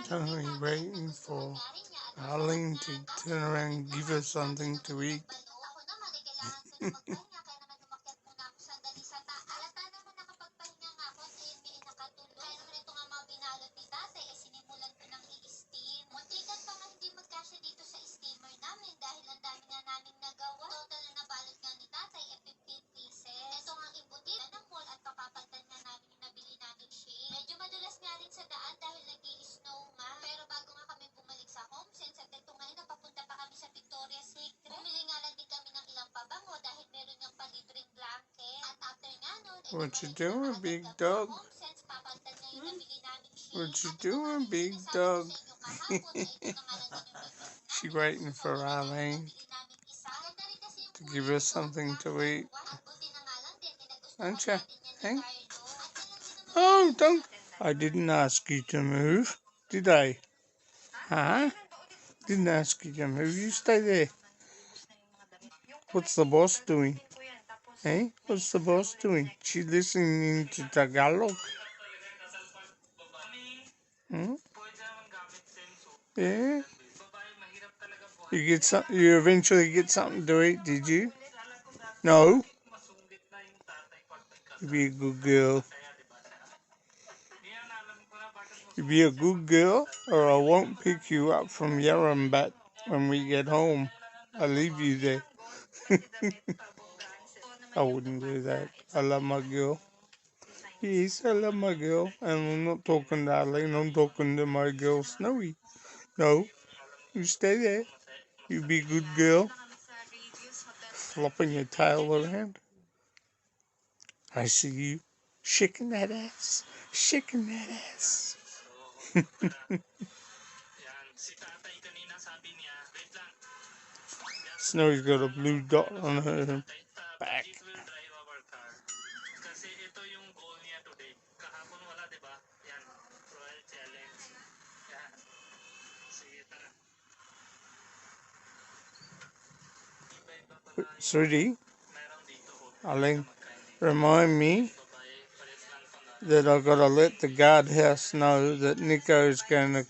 Currently waiting for Arlene to turn around and give us something to eat. What you doing, big dog? What you doing, big dog? She waiting for Arlene to give us something to eat. Aren't you? Hey? Oh, don't. I didn't ask you to move, did I? Huh? Didn't ask you to move. You stay there. What's the boss doing? Hey? What's the boss doing? She listening to Tagalog. Hmm? Yeah? You eventually get something to eat, did you? No? You be a good girl. You be a good girl, or I won't pick you up from Yarambat when we get home. I'll leave you there. I wouldn't do that. I love my girl. Yes, I love my girl. And I'm not talking to Arlene, I'm talking to my girl Snowee. No, you stay there. You be a good girl. Flopping your tail around. I see you shaking that ass. Shaking that ass. Snowy's got a blue dot on her back. Sweetie, Arlene, remind me that I gotta let the guardhouse know that Nico's gonna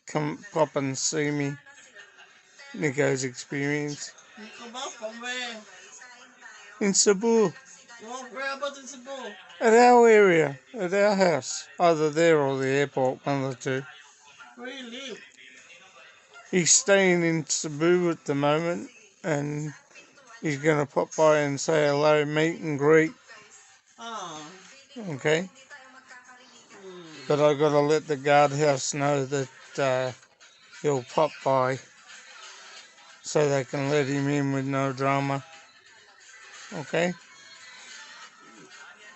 come pop and see me. Nico's experience. Nico from where? In Cebu. Whereabouts in Cebu? At our area, at our house. Either there or the airport, one of the two. Where you live? He's staying in Cebu at the moment, and he's gonna pop by and say hello, meet and greet. Ah. Okay? But I gotta let the guardhouse know that he'll pop by so they can let him in with no drama. Okay?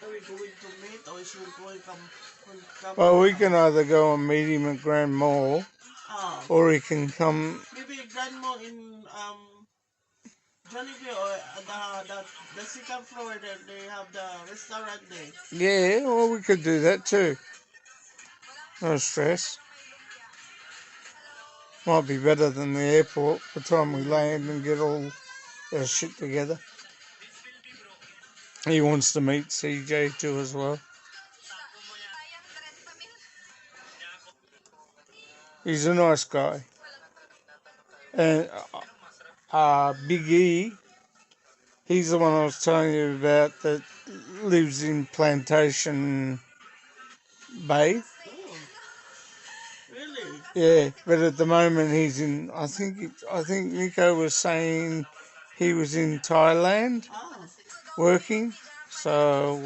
Are we going to meet or is he going to come Well, we around? can either go and meet him at Grand Mall, Ah. or he can come. Maybe grandma in Jollibee or the second floor that they have the restaurant there. Yeah, well, we could do that too. No stress. Might be better than the airport by the time we land and get all our shit together. He wants to meet CJ too as well. He's a nice guy. And Big E, he's the one I was telling you about that lives in Plantation Bay. Oh, really? Yeah, but at the moment he's in. I think Nico was saying he was in Thailand Ah. working. So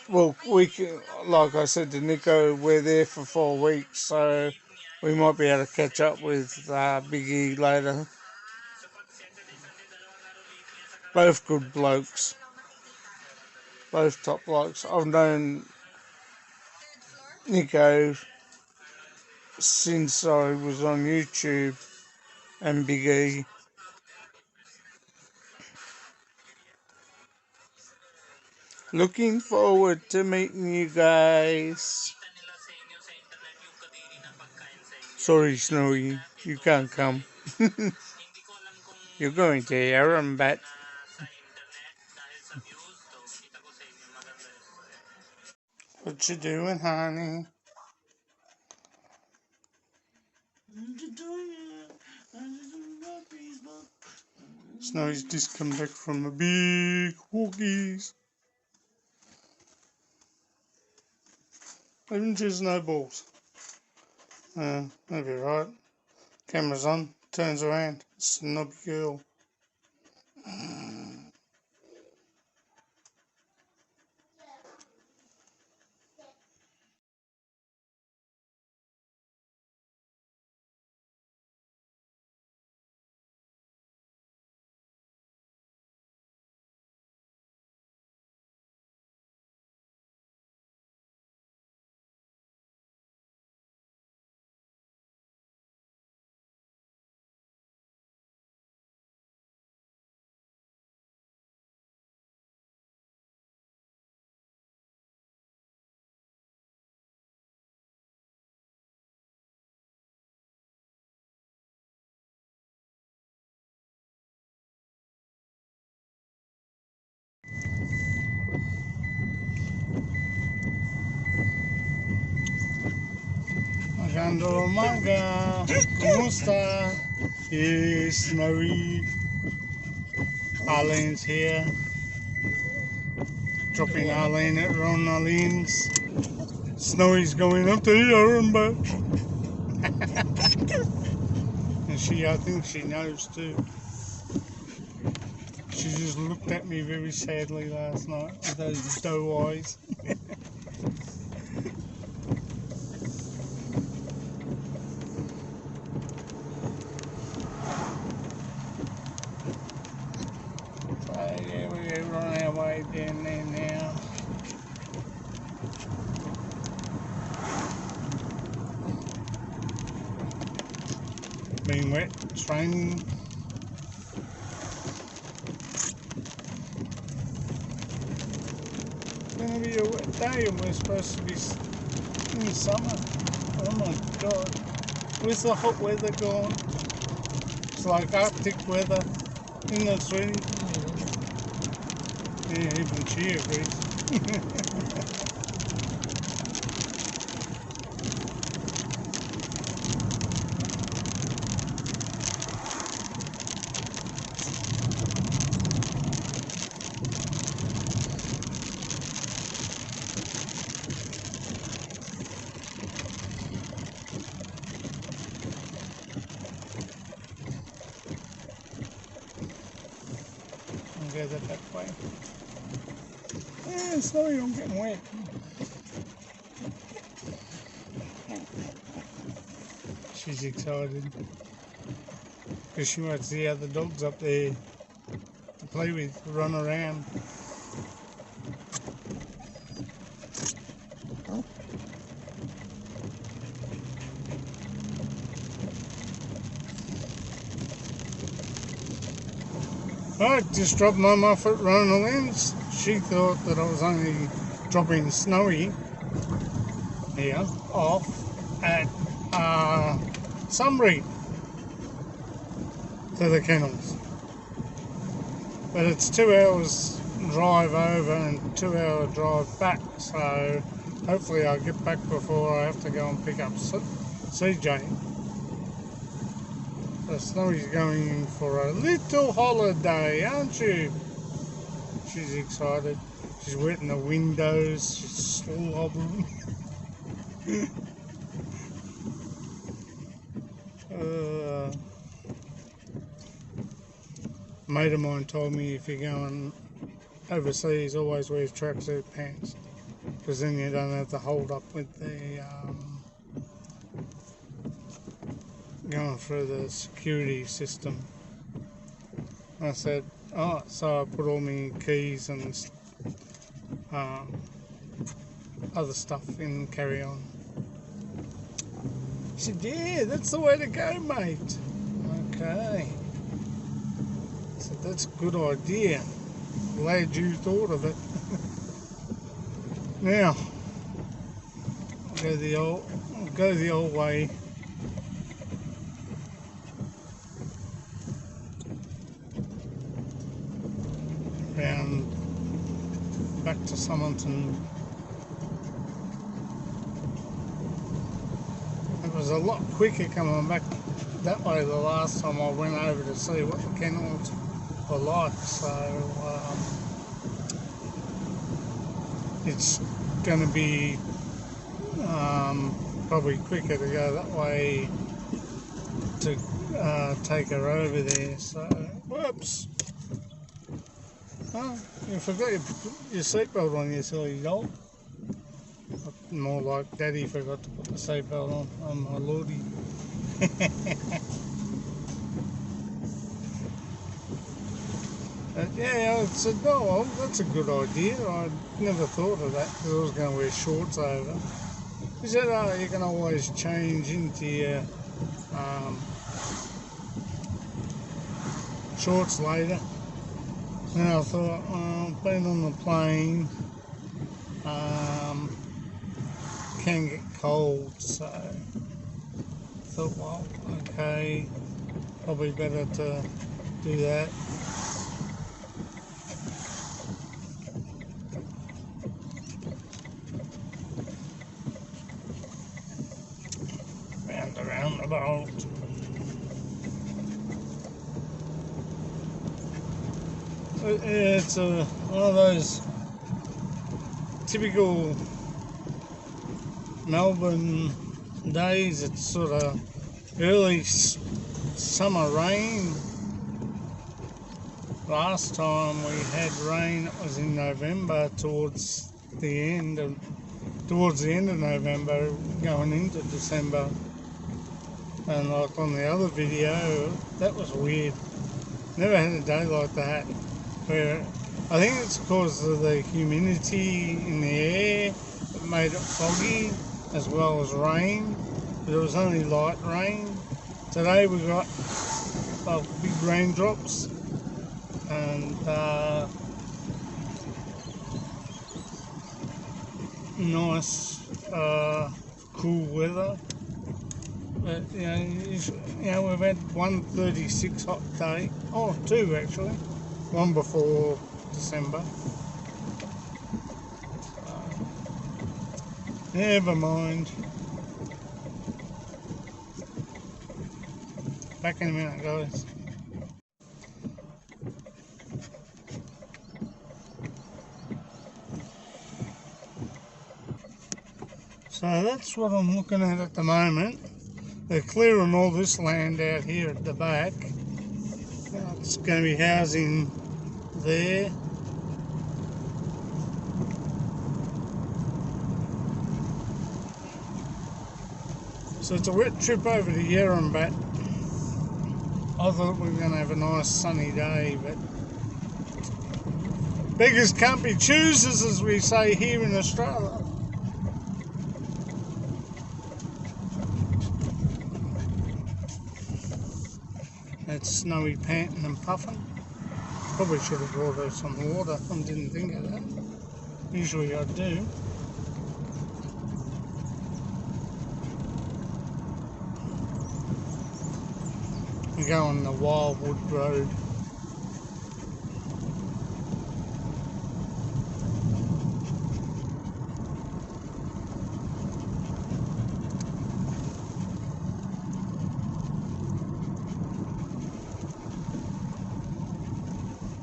well, we can, like I said to Nico, we're there for 4 weeks, so we might be able to catch up with Big E later. Both good blokes, both top blokes. I've known Nico since I was on YouTube and Big E. Looking forward to meeting you guys. Sorry, Snowy, you can't come. You're going to Yarambat. What you doing, honey? Snowy's just come back from a big walkies. Haven't you, Snowballs? That'll be right. Camera's on, turns around. Snobby girl. Magandang umaga. Kumusta? Yes, Snowy. Arlene's here. Dropping Arlene at arleneINDYLYNZ. Snowy's going up to yarambat. And I think she knows too. She just looked at me very sadly last night with those doe eyes. So yeah, we're on our way down there now. Been wet, it's raining. It's going to be a wet day and we're supposed to be in summer. Oh my god. Where's the hot weather gone? It's like Arctic weather. Isn't it, sweetie? Yeah, even she agrees. Go that way. Yeah, sorry, I'm getting wet. She's excited because she wants the other dogs up there to play with, run around. I just dropped Mum off at arleneINDYLYNZ. She thought that I was only dropping Snowy here off at Sunbury to the kennels. But it's 2 hours drive over and 2 hour drive back, so hopefully I'll get back before I have to go and pick up CJ. So Snowy's going in for a little holiday, aren't you? She's excited. She's wetting the windows. She's slobbering. A mate of mine told me if you're going overseas, always wear tracksuit pants, because then you don't have to hold up with the going through the security system. I said, oh, so I put all my keys and other stuff in carry-on. He said, yeah, that's the way to go, mate. Okay. I said, that's a good idea. Glad you thought of it. Now, I'll go the old way. Round back to Somerton was a lot quicker coming back that way the last time I went over to see what the kennels were like. So it's going to be probably quicker to go that way to take her over there. So, whoops! Oh, you forgot your seatbelt on, you silly dog. More like Daddy forgot to put the seatbelt on. Oh my lordy. But yeah, I said, oh, well, that's a good idea. I never thought of that because I was going to wear shorts over. He said, oh, you can always change into your shorts later. And I thought, oh, being on the plane can get cold, so I thought, well, okay, probably better to do that. Around the boat. It's one of those typical Melbourne days. It's sort of early summer rain. Last time we had rain, it was in November, towards the end of November, going into December. And like on the other video, that was weird. Never had a day like that. Where I think it's because of the humidity in the air that made it foggy, as well as rain. But it was only light rain. Today we got big raindrops and nice cool weather. But you know, we've had 136 hot day. Oh, two actually. One before December. Never mind. Back in a minute, guys. So that's what I'm looking at the moment. They're clearing all this land out here at the back. It's going to be housing there. So it's a wet trip over to Yarambat. I thought we were going to have a nice sunny day, but beggars can't be choosers, as we say here in Australia. It's Snowy panting and puffing. Probably should have brought her some water. I didn't think of that. Usually I do. We go on the Wildwood Road.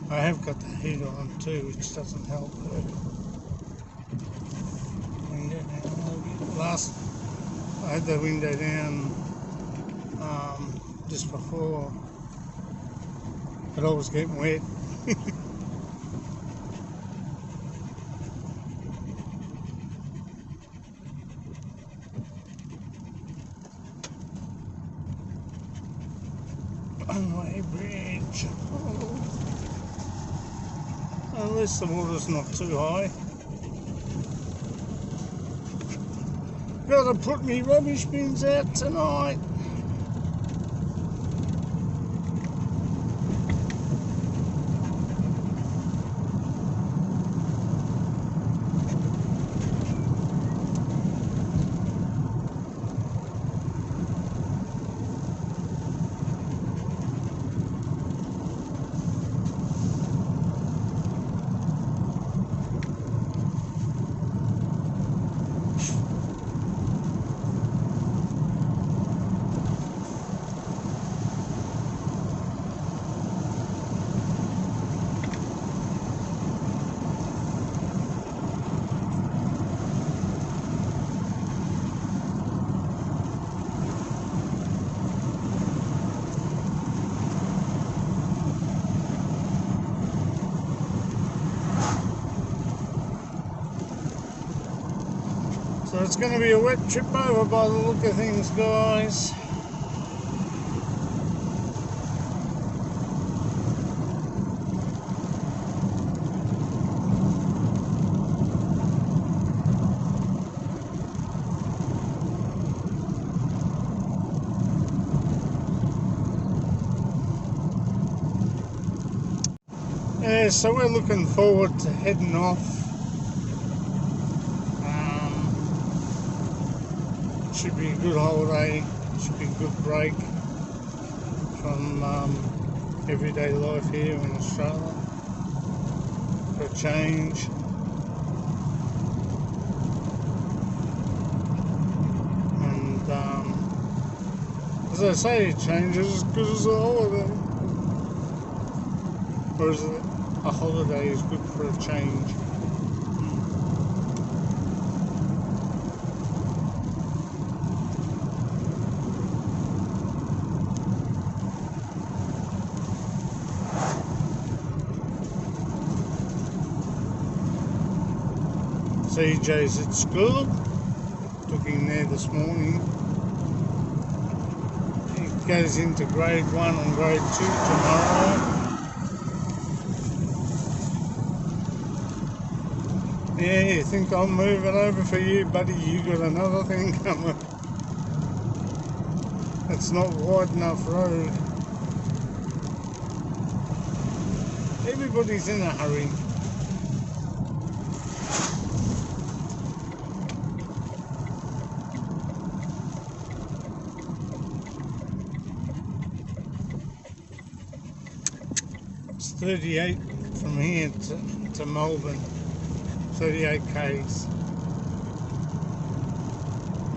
I have got the heater on too, which doesn't help. Window down. Last, I had the window down just before, but I was getting wet. One-way bridge. At least the water's not too high. Gotta put me rubbish bins out tonight. it's going to be a wet trip over by the look of things, guys. Yeah, so we're looking forward to heading off. Should be a good holiday, should be a good break from everyday life here in Australia for a change. And as I say, a change is as good as a holiday. Or is it a holiday is good for a change? CJ's at school. Took him there this morning. He goes into grade 1 and grade 2 tomorrow. Yeah, you think I'm moving over for you, buddy? You got another thing coming. It's not wide enough road. Everybody's in a hurry. It's 38 from here to Melbourne. 38 k's.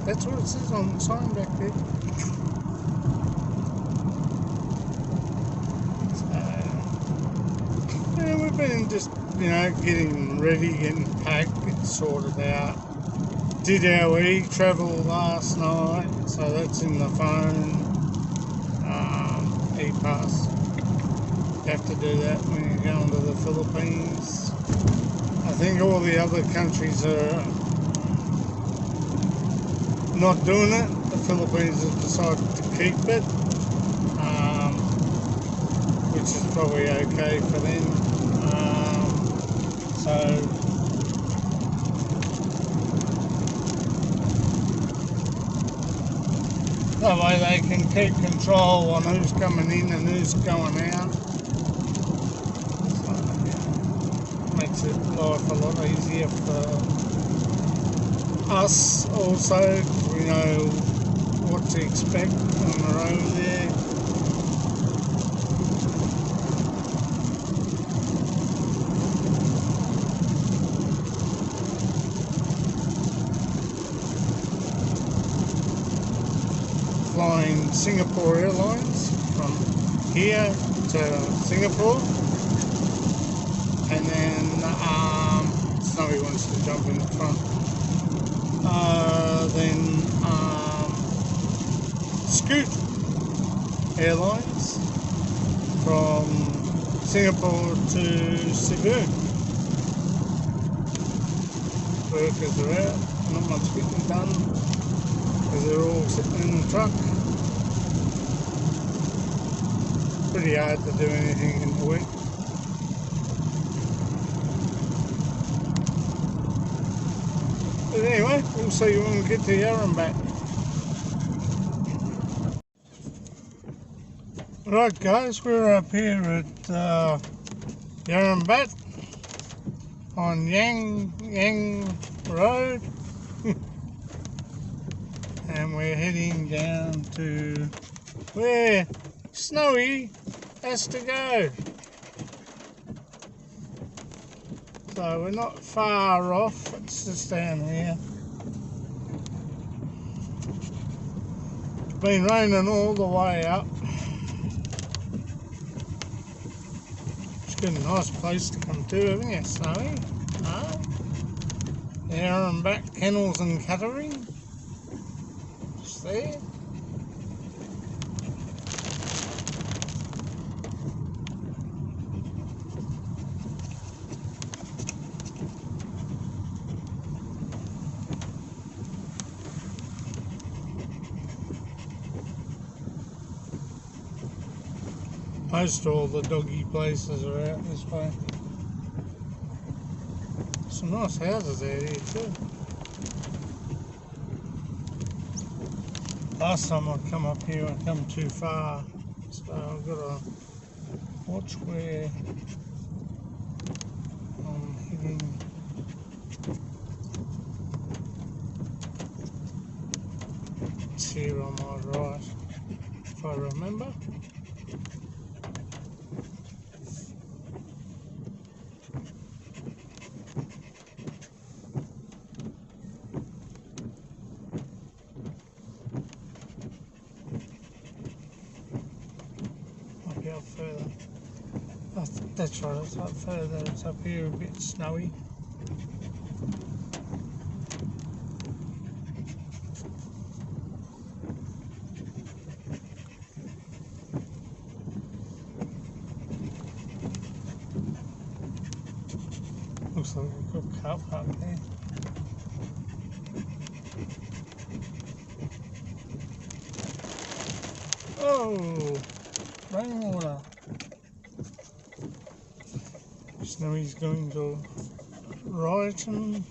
That's what it says on the sign back there. So, yeah, we've been just, getting ready, getting packed, getting sorted out. Did our e-travel last night, so that's in the phone. E-pass. You have to do that when you're going to the Philippines. I think all the other countries are not doing it. The Philippines have decided to keep it, which is probably okay for them. So that way they can keep control on who's coming in and who's going out. Makes it life a lot easier for us also. We know what to expect on the road there. Flying Singapore Airlines from here to Singapore. And then Snowee wants to jump in the front. Then Scoot Airlines from Singapore to Cebu. Workers are out, not much getting done because they're all sitting in the truck. Pretty hard to do anything in the week. But anyway, we'll see you when we get to Yarambat. Right guys, we're up here at Yarambat on Yang Road. And we're heading down to where Snowee has to go. So we're not far off, it's just down here. It's been raining all the way up. It's got a nice place to come to, haven't you, Snowee? Yarambat Kennels and Catering. Just there. Most of all the doggy places are out this way. Some nice houses out here too. Last time I come up here, I come too far, so I've got to watch where I'm hitting. It's here on my right, if I remember. Might be up further. That's right, it's up further. It's up here a bit snowy. Looks like a good car park there. Oh, rainwater. Snowy's going to Ryton,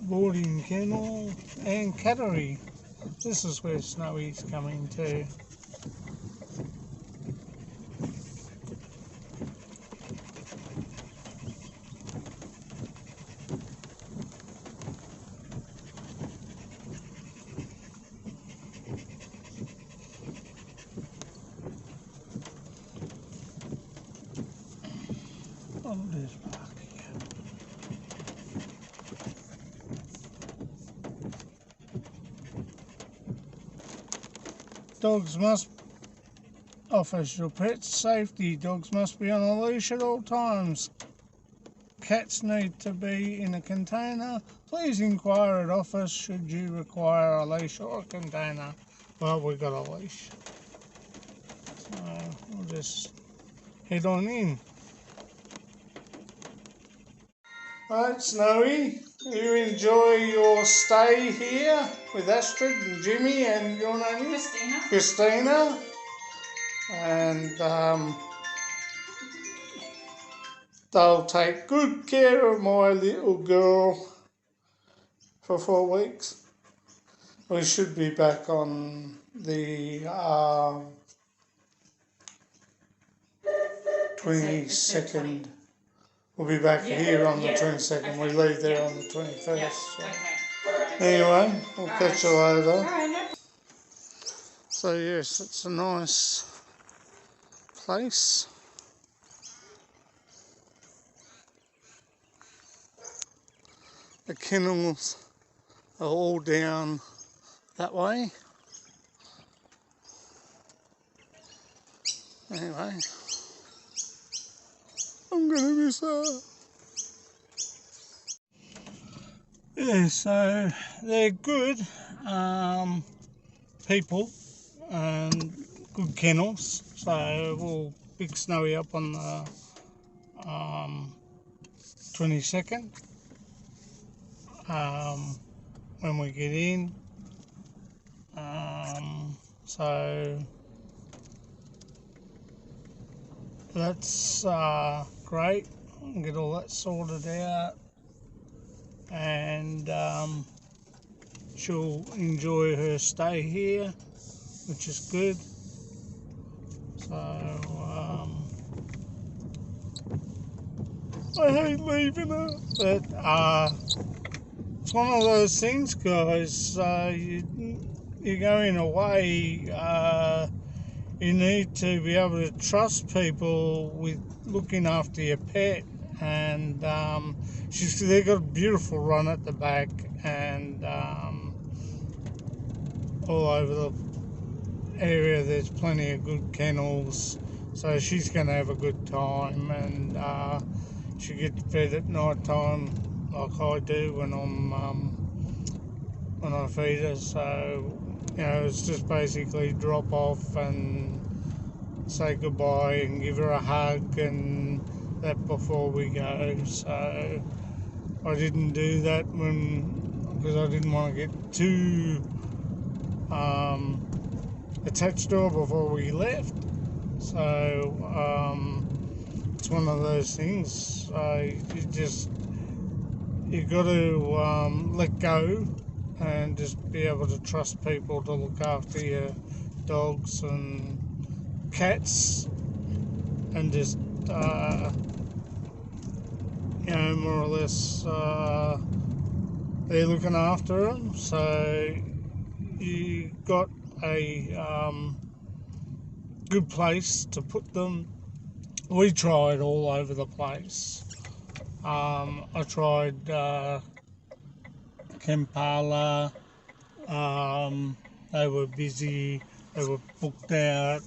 Boarding Kennel and Cattery. This is where Snowy's coming to. Oh, there's park here. Dogs must offers your pets safety. Dogs must be on a leash at all times. Cats need to be in a container. Please inquire at office should you require a leash or a container. Well, we've got a leash, so we'll just head on in. Right, Snowy, you enjoy your stay here with Astrid and Jimmy and your name is? Christina. And they'll take good care of my little girl for 4 weeks. We should be back on the 22nd. We'll be back here on the 22nd. We leave there on the 21st. So. Anyway, we'll catch you later. So yes, it's a nice place. The kennels are all down that way. Anyway, I'm gonna miss her. Yeah, so they're good people and good kennels. So we'll pick Snowy up on the 22nd when we get in. So that's great. Get all that sorted out, and she'll enjoy her stay here, which is good. So I hate leaving her, but it's one of those things, guys. You're going away. You need to be able to trust people with looking after your pet, and they've got a beautiful run at the back, and all over the area there's plenty of good kennels, so she's going to have a good time, and she gets fed at night time like I do when I feed her. So it's just basically drop off and say goodbye and give her a hug and that before we go. So I didn't do that because I didn't want to get too attached to her before we left. So it's one of those things. You got to let go and just be able to trust people to look after your dogs and cats, and just more or less they're looking after them. So you got a good place to put them. We tried all over the place. I tried Kampala. They were busy. They were booked out.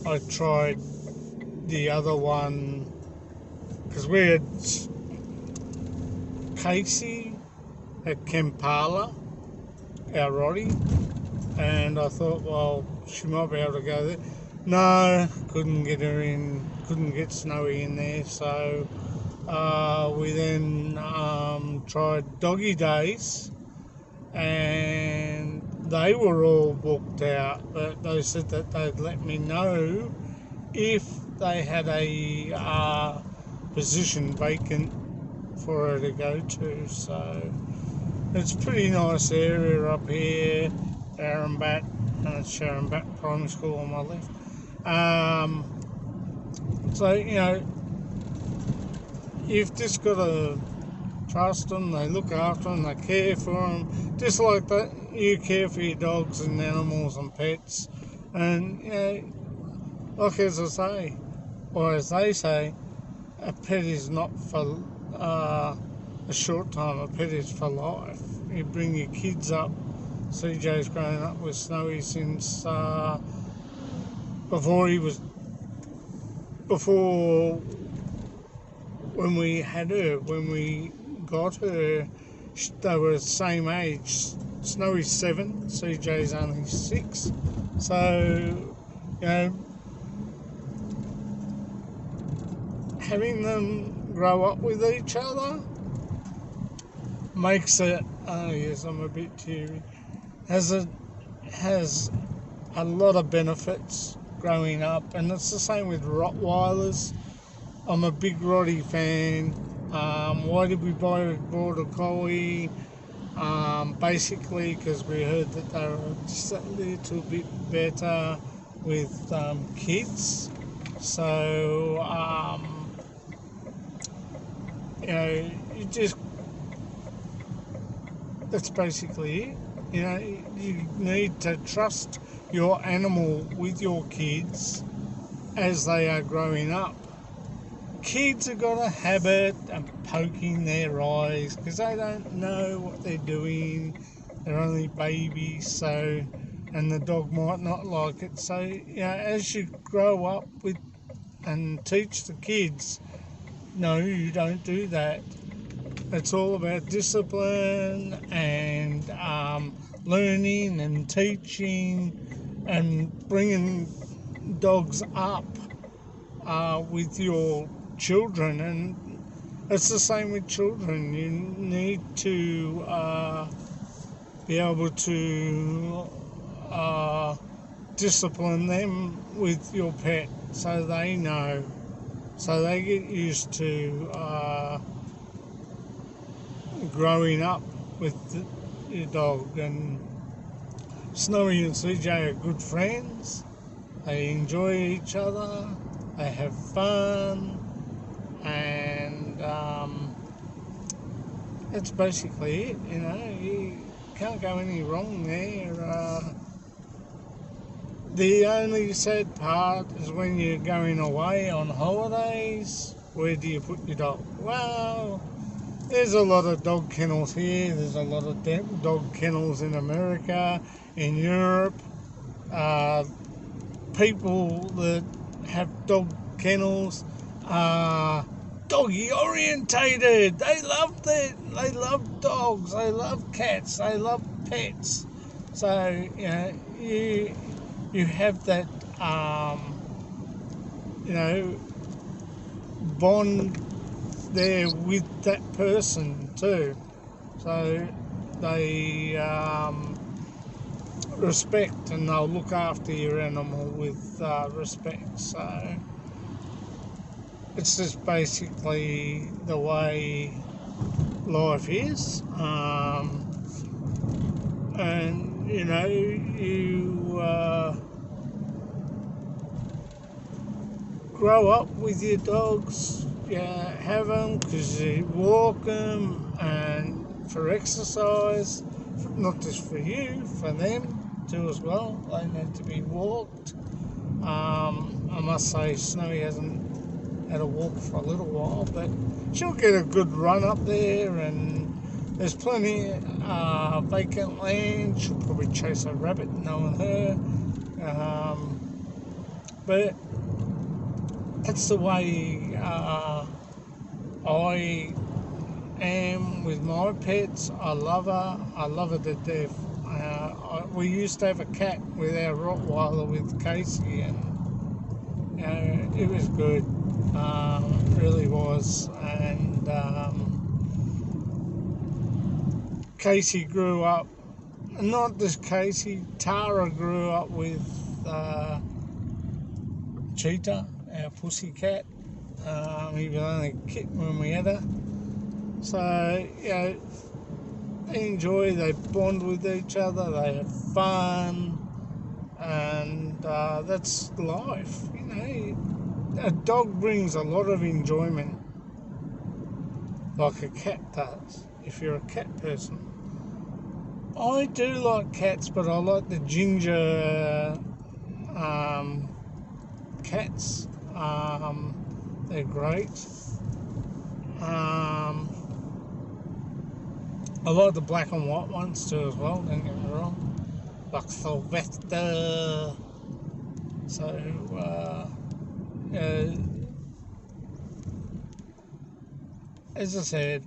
I tried the other one because we had Casey at Kampala, our Roddy, and I thought, well, she might be able to go there. No, couldn't get her in, couldn't get Snowee in there, so we then tried Doggy Days, and they were all booked out, but they said that they'd let me know if they had a position vacant for her to go to. So it's a pretty nice area up here, Yarambat, and it's Yarambat Primary School on my left. So, you've just got to trust them, they look after them, they care for them, just like that you care for your dogs and animals and pets. And, like as I say, or as they say, a pet is not for a short time, a pet is for life. You bring your kids up. CJ's grown up with Snowee since before when we had her, when we got her, they were the same age. Snowee's 7, CJ's only 6. So, having them grow up with each other makes it, oh yes, I'm a bit teary, has a lot of benefits growing up. And it's the same with Rottweilers. I'm a big Roddy fan. Why did we buy a Border Collie? Basically because we heard that they were just a little bit better with kids. So, that's basically it. You need to trust your animal with your kids as they are growing up. Kids have got a habit of poking their eyes because they don't know what they're doing. They're only babies, so, and the dog might not like it. So, as you grow up with and teach the kids, no, you don't do that. It's all about discipline and learning and teaching and bringing dogs up with your children. And it's the same with children. You need to be able to discipline them with your pet so they know, so they get used to growing up with your dog. And Snowee and CJ are good friends. They enjoy each other. They have fun, and that's basically it. You can't go any wrong there. The only sad part is when you're going away on holidays. Where do you put your dog? Well, there's a lot of dog kennels here. There's a lot of dog kennels in America, in Europe. People that have dog kennels are doggy orientated. They love dogs. They love cats. They love pets. So you have that bond there with that person too. So they respect, and they'll look after your animal with respect. So it's just basically the way life is. And you know, you grow up with your dogs. You have them because you walk them and for exercise, not just for you, for them too as well. They need to be walked. I must say, Snowee hasn't had a walk for a little while, but she'll get a good run up there, and there's plenty vacant land. She'll probably chase a rabbit, knowing her. But that's the way I am with my pets. I love her to death. We used to have a cat with our Rottweiler with Casey, and you know, it was good. It really was. And Casey grew up, not just Casey, Tara grew up with Cheetah, our pussy cat. He was only a kitten when we had her. So, you know, they enjoy, they bond with each other, they have fun, and that's life. You know, a dog brings a lot of enjoyment, like a cat does, if you're a cat person. I do like cats, but I like the ginger cats. They're great. I like the black and white ones too as well, don't get me wrong. Like Sylvester. So, as I said,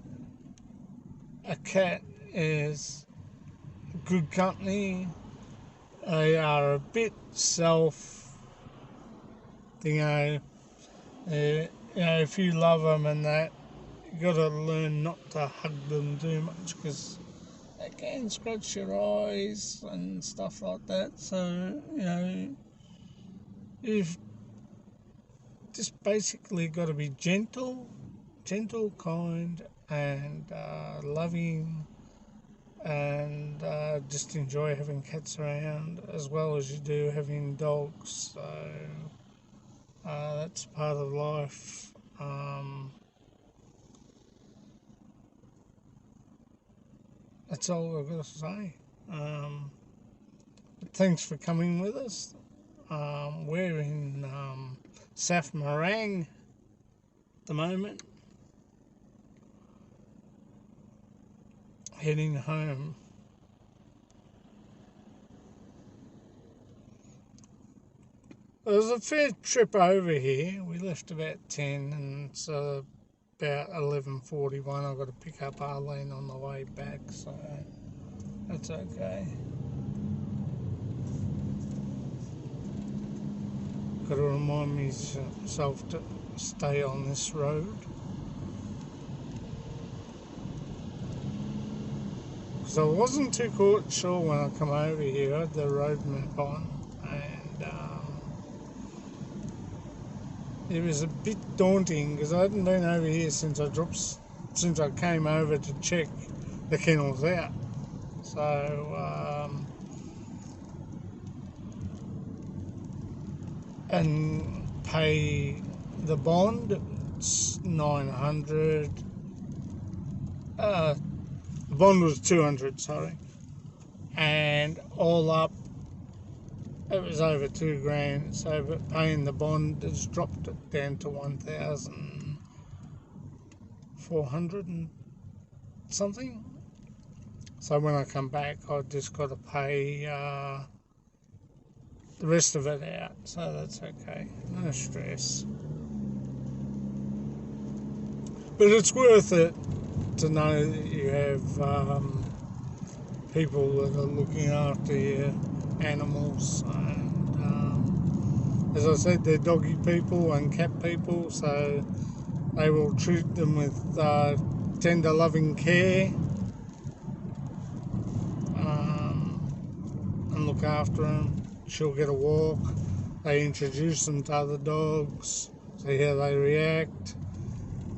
a cat is good company. They are a bit if you love them and that, you got to learn not to hug them too much, because they can scratch your eyes and stuff like that. So, you know, you've just basically got to be gentle, kind, and loving, and just enjoy having cats around as well as you do having dogs. So that's part of life. That's all I've got to say. Thanks for coming with us. We're in Saf Marang at the moment, heading home. It was a fair trip over here. We left about 10, and it's about 11:41. I've got to pick up Arlene on the way back, so that's okay. Got to remind myself to stay on this road, because I wasn't too sure when I come over here. I had the road map on, and it was a bit daunting because I hadn't been over here since I came over to check the kennels out. So and pay the bond. It's 900. The bond was 200, sorry, and all up it was over $2,000. So, but paying the bond has dropped it down to 1,400 and something. So when I come back, I just got to pay the rest of it out. So that's okay, no stress. But it's worth it to know that you have people that are looking after your animals, and as I said, they're doggy people and cat people, so they will treat them with tender loving care, and look look after them. She'll get a walk. They introduce them to other dogs, see how they react.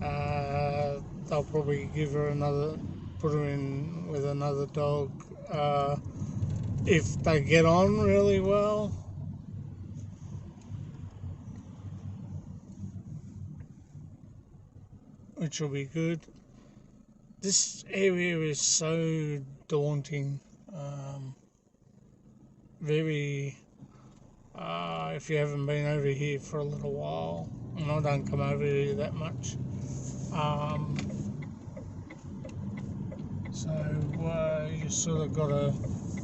They'll probably give her put her in with another dog if they get on really well. Which will be good. This area is so daunting. Very, if you haven't been over here for a little while, and I don't come over here that much, so you sort of got to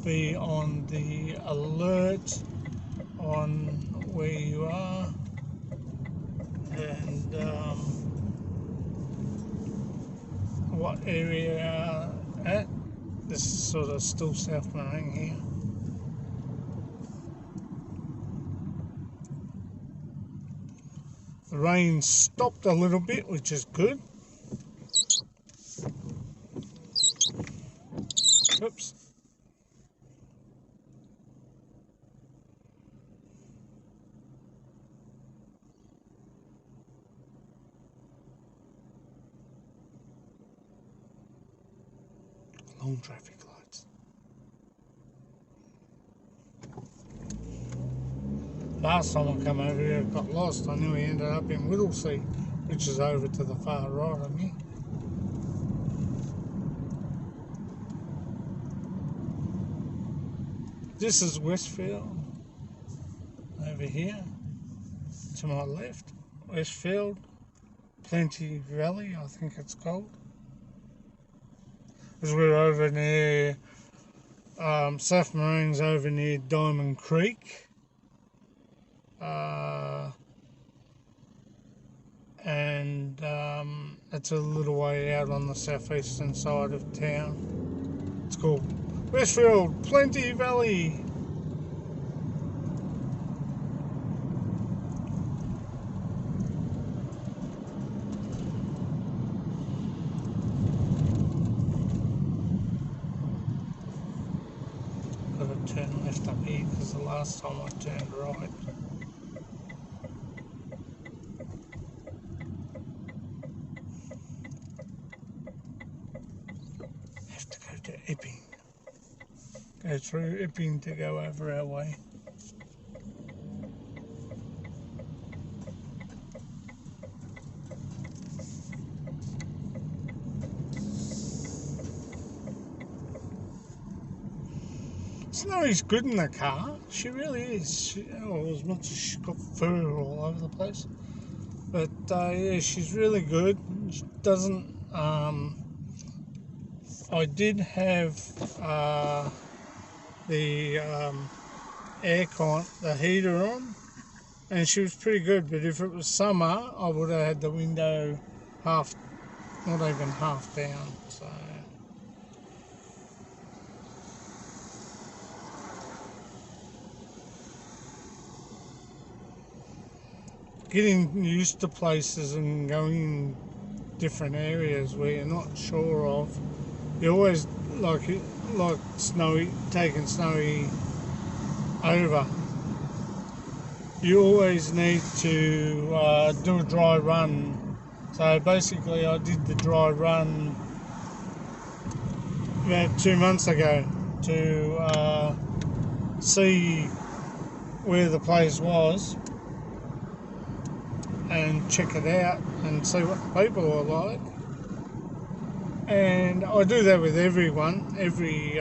be on the alert on where you are, and what area you're at. This is sort of still South Marine here. The rain stopped a little bit, which is good. Oops. Long traffic lights. Last time I come over here, I got lost. I knew we ended up in Whittlesea, which is over to the far right of me. This is Westfield, over here, to my left. Westfield, Plenty Valley, I think it's called. Because we're over near, South Marine's over near Diamond Creek. And it's a little way out on the southeastern side of town. It's called Westfield Plenty Valley. Got to turn left up here because the last time I turned right. Have to go to Epping. Go through Epping to go over our way. Snowee's good in the car. She really is. As much as she's got fur all over the place. But yeah, she's really good. She doesn't. I did have the aircon, the heater on, and she was pretty good. But if it was summer, I would have had the window half, not even half down. So. Getting used to places and going in different areas where you're not sure of. You always like Snowee, taking Snowee over. You always need to do a dry run. So basically, I did the dry run about 2 months ago to see where the place was and check it out and see what the people are like. And I do that with everyone, every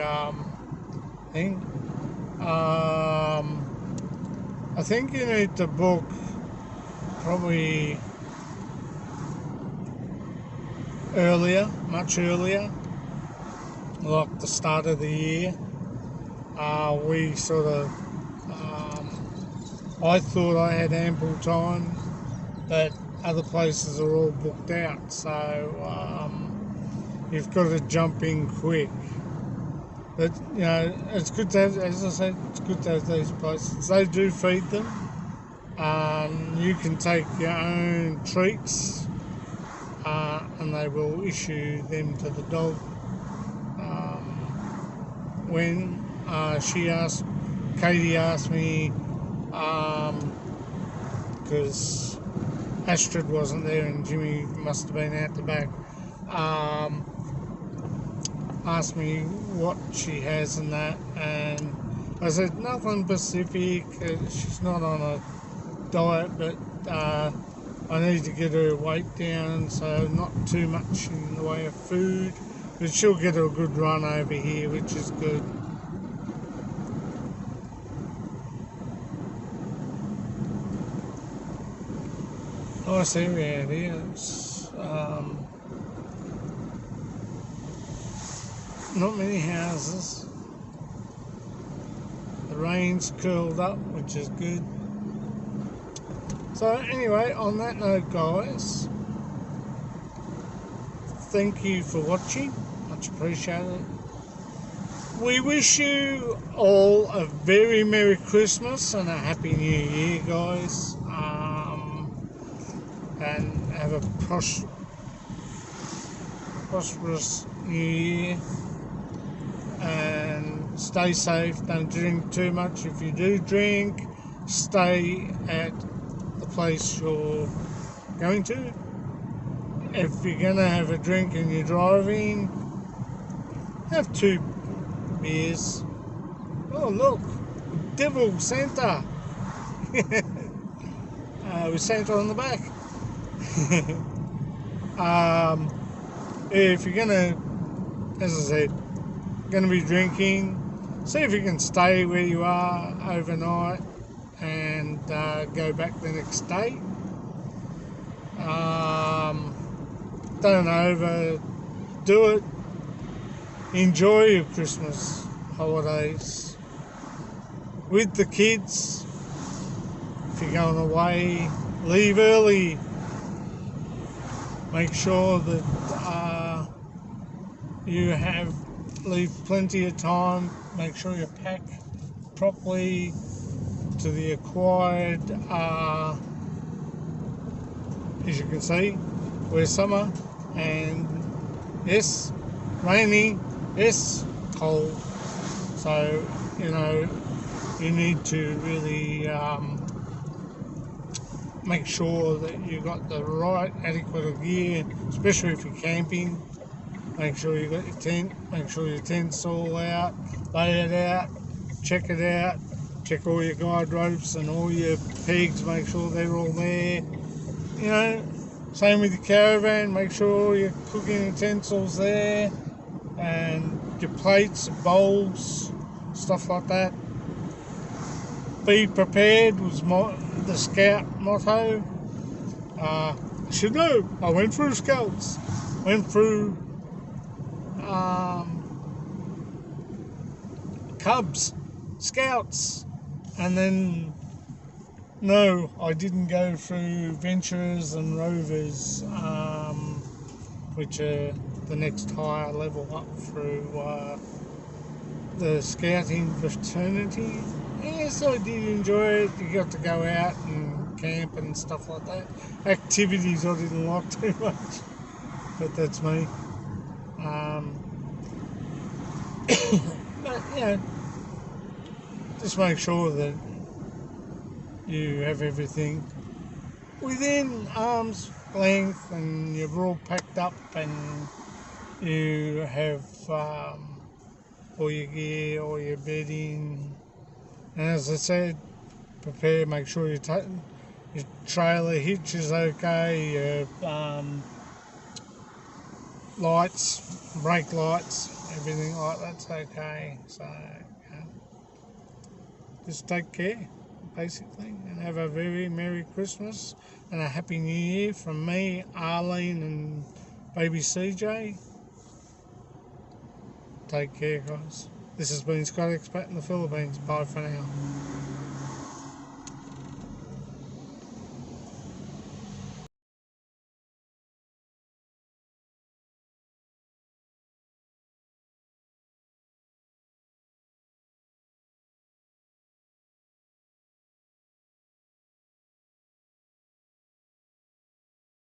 thing. I think you need to book probably earlier, much earlier, like the start of the year. We sort of, I thought I had ample time, but other places are all booked out, so you've got to jump in quick. But you know, it's good to have, as I said, it's good to have these places. They do feed them. You can take your own treats, and they will issue them to the dog. When she asks, Katie asked me, because Astrid wasn't there and Jimmy must have been out the back, asked me what she has and that, and I said nothing specific. She's not on a diet, but I need to get her weight down, so not too much in the way of food, but she'll get a good run over here, which is good. Nice area it is. Not many houses. The rain's curled up, which is good. So anyway, on that note, guys, thank you for watching. Much appreciated. We wish you all a very Merry Christmas and a Happy New Year, guys. And have a prosperous New Year. And stay safe. Don't drink too much. If you do drink, stay at the place you're going to. If you're going to have a drink and you're driving, have 2 beers. Oh look, Devil Santa with Santa on the back. If you're gonna, as I said, gonna be drinking, see if you can stay where you are overnight and go back the next day. Don't overdo it. Enjoy your Christmas holidays with the kids. If you're going away, leave early. Make sure that you leave plenty of time. Make sure you pack properly to the acquired, as you can see, we're summer, and yes, rainy, yes, cold. So, you know, you need to really make sure that you've got the right adequate gear, especially if you're camping. Make sure you've got your tent, make sure your tent's all out, lay it out, check it out, check all your guide ropes and all your pegs, make sure they're all there. You know, same with your caravan, make sure all your cooking utensils there, and your plates, bowls, stuff like that. Be prepared was the scout motto. I should know, I went through scouts, went through Cubs, Scouts, and then no, I didn't go through Venturers and Rovers, which are the next higher level up through the scouting fraternity. Yes, I did enjoy it. You got to go out and camp and stuff like that. Activities I didn't like too much, but that's me. But, you know, just make sure that you have everything within arm's length and you're all packed up and you have all your gear, all your bedding. And as I said, prepare, make sure your trailer hitch is okay, your lights, brake lights, everything like that's okay. So just take care, basically, and have a very Merry Christmas and a Happy New Year from me, Arlene, and baby CJ. Take care, guys. This has been Scott Expat in the Philippines. Bye for now.